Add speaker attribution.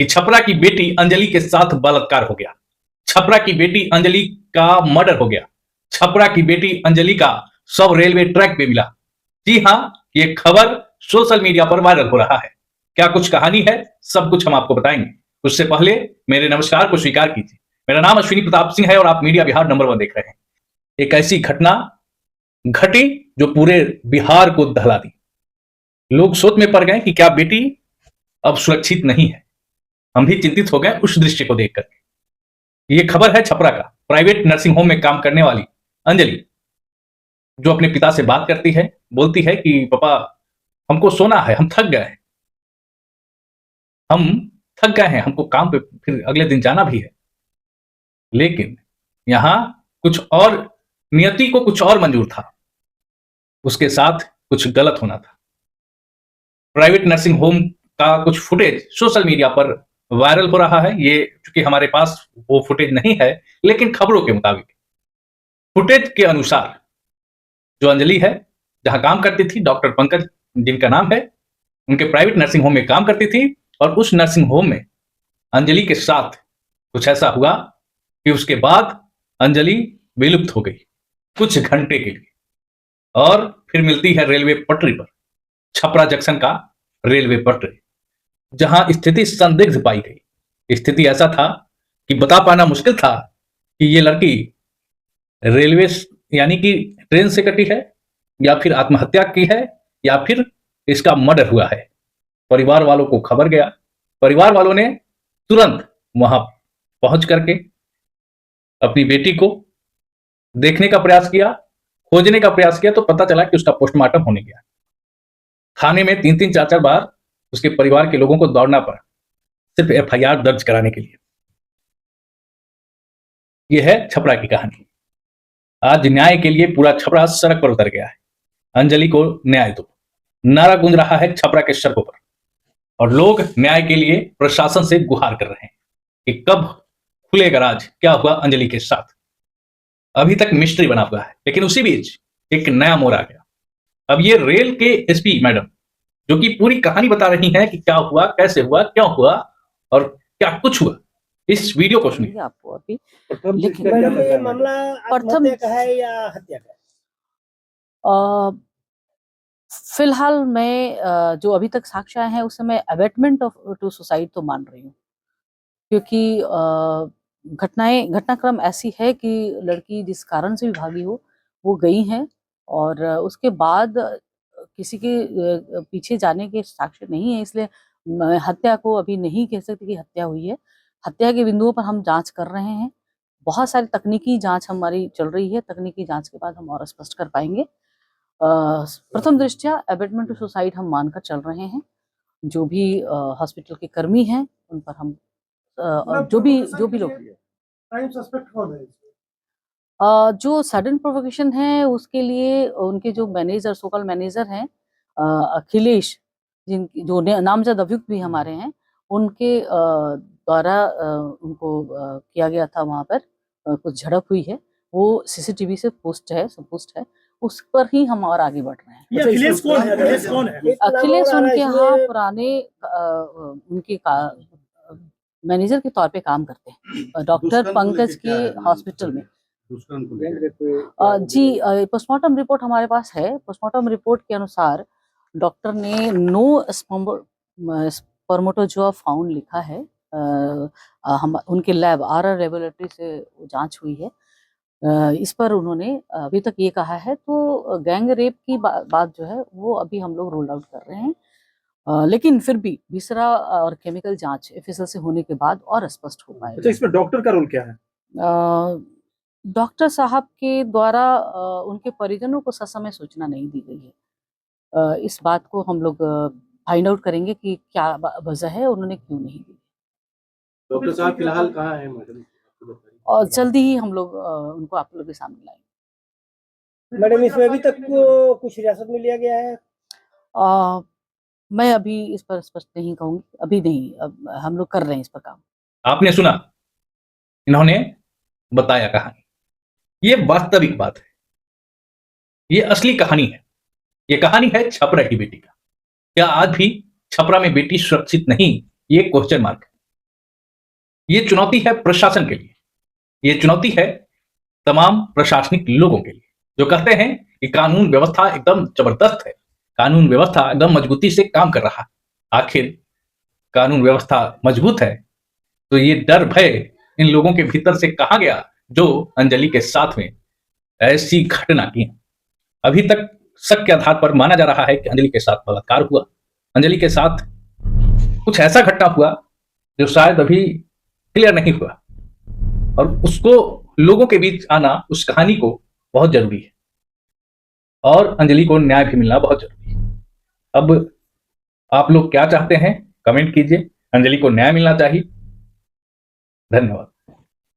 Speaker 1: कि छपरा की बेटी अंजलि के साथ बलात्कार हो गया, छपरा की बेटी अंजलि का मर्डर हो गया, छपरा की बेटी अंजलि का शव रेलवे ट्रैक पे मिला। जी हां, ये खबर सोशल मीडिया पर वायरल हो रहा है। क्या कुछ कहानी है, सब कुछ हम आपको बताएंगे। उससे पहले मेरे नमस्कार को स्वीकार कीजिए। मेरा नाम अश्विनी प्रताप सिंह है और आप मीडिया बिहार नंबर 1 देख रहे हैं। एक ऐसी घटना घटी जो पूरे बिहार को दहला दी। लोग सोच में पड़ गए कि क्या बेटी अब सुरक्षित नहीं है। हम भी चिंतित हो गए उस दृश्य को देखकर। ये खबर है छपरा का। प्राइवेट नर्सिंग होम में काम करने वाली अंजलि, जो अपने पिता से बात करती है, बोलती है कि पापा हमको सोना है, हम थक गए हैं, हमको काम पे फिर अगले दिन जाना भी है। लेकिन यहां कुछ और, नियति को कुछ और मंजूर था, उसके साथ कुछ गलत होना था। प्राइवेट नर्सिंग होम का कुछ फुटेज सोशल मीडिया पर वायरल हो रहा है। ये चूंकि हमारे पास वो फुटेज नहीं है, लेकिन खबरों के मुताबिक, फुटेज के अनुसार जो अंजलि है, जहां काम करती थी, डॉक्टर पंकज जिनका नाम है, उनके प्राइवेट नर्सिंग होम में काम करती थी और उस नर्सिंग होम में अंजलि के साथ कुछ ऐसा हुआ कि उसके बाद अंजलि विलुप्त हो गई कुछ घंटे के लिए और फिर मिलती है रेलवे पटरी पर, छपरा जंक्शन का रेलवे पटरी, जहां स्थिति संदिग्ध पाई गई। स्थिति ऐसा था कि बता पाना मुश्किल था कि ये लड़की रेलवे यानी कि ट्रेन से कटी है या फिर आत्महत्या की है या फिर इसका मर्डर हुआ है। परिवार वालों को खबर गया, परिवार वालों ने तुरंत वहां पहुंच करके अपनी बेटी को देखने का प्रयास किया, खोजने का प्रयास किया, तो पता चला कि उसका पोस्टमार्टम होने गया। थाने में 3-3 4-4 बार उसके परिवार के लोगों को दौड़ना पड़ा सिर्फ एफआईआर दर्ज कराने के लिए। यह है छपरा की कहानी। आज न्याय के लिए पूरा छपरा सड़क पर उतर गया है। अंजलि को न्याय दो नारा गूंज रहा है छपरा के सड़कों पर और लोग न्याय के लिए प्रशासन से गुहार कर रहे हैं कि कब खुलेगा राज, क्या हुआ अंजलि के साथ। अभी तक मिस्ट्री बना हुआ है, लेकिन उसी बीच एक नया मोड़ आ गया। अब ये रेल के एसपी मैडम, जो कि पूरी कहानी बता रही हैं कि क्या हुआ, कैसे हुआ, क्यों हुआ और क्या कुछ हुआ। इस वीडियो को सुनिए।
Speaker 2: आपको अभी
Speaker 3: लेकिन ये मामला आत्महत्या का है या हत्या का है?
Speaker 2: फिलहाल मैं जो अभी तक साक्ष्य आए हैं उससे मैं अबेटमेंट ऑफ टू सुसाइड तो मान रही हूँ, क्योंकि घटनाक्रम ऐसी है कि लड़की जिस कारण से भी भागी हो वो गई है और उसके बाद किसी के पीछे जाने के साक्ष्य नहीं है, इसलिए मैं हत्या को अभी नहीं कह सकती कि हत्या हुई है। हत्या के बिंदुओं पर हम जांच कर रहे हैं, बहुत सारी तकनीकी जांच हमारी चल रही है। तकनीकी जांच के बाद हम और स्पष्ट कर पाएंगे। प्रथम दृष्टया अबेटमेंट टू सुसाइड हम मानकर चल रहे हैं। जो भी हॉस्पिटल के कर्मी हैं उन पर हम जो भी लोग जो सडन प्रोवोकेशन है उसके लिए उनके जो मैनेजर, सोकल मैनेजर हैं अखिलेश, जिनकी जो नामजद अभियुक्त भी हमारे हैं, उनके द्वारा उनको किया गया था। वहाँ पर कुछ झड़प हुई है, वो सीसीटीवी से पोस्ट है, उस पर ही हम और आगे बढ़ रहे हैं।
Speaker 3: अखिलेश कौन है? अखिलेश कौन है?
Speaker 2: अखिलेश उनके यहाँ पुराने उनके मैनेजर के तौर पे काम करते हैं डॉक्टर पंकज के हॉस्पिटल में। जी, पोस्टमार्टम रिपोर्ट हमारे पास है। पोस्टमार्टम रिपोर्ट के अनुसार डॉक्टर ने नो स्पर्मेटोजोआ फाउंड लिखा है। हम उनके लैब आरआर लेबोरेटरी से जांच हुई है। इस पर उन्होंने अभी तक ये कहा है। तो गैंग रेप की बात जो है वो अभी हम लोग रोल आउट कर रहे हैं, लेकिन फिर भी विसरा और केमिकल जांच एफएसएल से होने के बाद और स्पष्ट हो पाएगा।
Speaker 3: अच्छा, इसमें डॉक्टर का रोल क्या है?
Speaker 2: डॉक्टर साहब के द्वारा उनके परिजनों को ससमय सूचना नहीं दी गई है। इस बात को हम लोग फाइंड आउट करेंगे कि क्या वजह है, उन्होंने क्यों नहीं दी।
Speaker 3: डॉक्टर साहब फिलहाल कहाँ है मैडम?
Speaker 2: और जल्दी ही हम लोग उनको आप लोग के सामने लाएंगे।
Speaker 3: मैडम, इसमें अभी तक कुछ हिरासत में लिया गया है?
Speaker 2: मैं अभी इस पर स्पष्ट नहीं कहूंगी, अभी नहीं। अब हम लोग कर रहे हैं इस पर काम।
Speaker 1: आपने सुना, इन्होंने बताया कहानी। ये वास्तविक बात है, ये असली कहानी है। ये कहानी है छपरा की बेटी का। क्या आज भी छपरा में बेटी सुरक्षित नहीं? ये क्वेश्चन मार्क है। ये चुनौती है प्रशासन के लिए, ये चुनौती है तमाम प्रशासनिक लोगों के लिए जो कहते हैं कि कानून व्यवस्था एकदम जबरदस्त है, कानून व्यवस्था एकदम मजबूती से काम कर रहा है। आखिर कानून व्यवस्था मजबूत है तो ये डर भय इन लोगों के भीतर से कहाँ गया जो अंजलि के साथ में ऐसी घटना की। अभी तक शक के आधार पर माना जा रहा है कि अंजलि के साथ बलात्कार हुआ, अंजलि के साथ कुछ ऐसा घटना हुआ जो शायद अभी क्लियर नहीं हुआ, और उसको लोगों के बीच आना, उस कहानी को बहुत जरूरी है, और अंजलि को न्याय भी मिलना बहुत जरूरी है। अब आप लोग क्या चाहते हैं कमेंट कीजिए। अंजलि को न्याय मिलना चाहिए। धन्यवाद।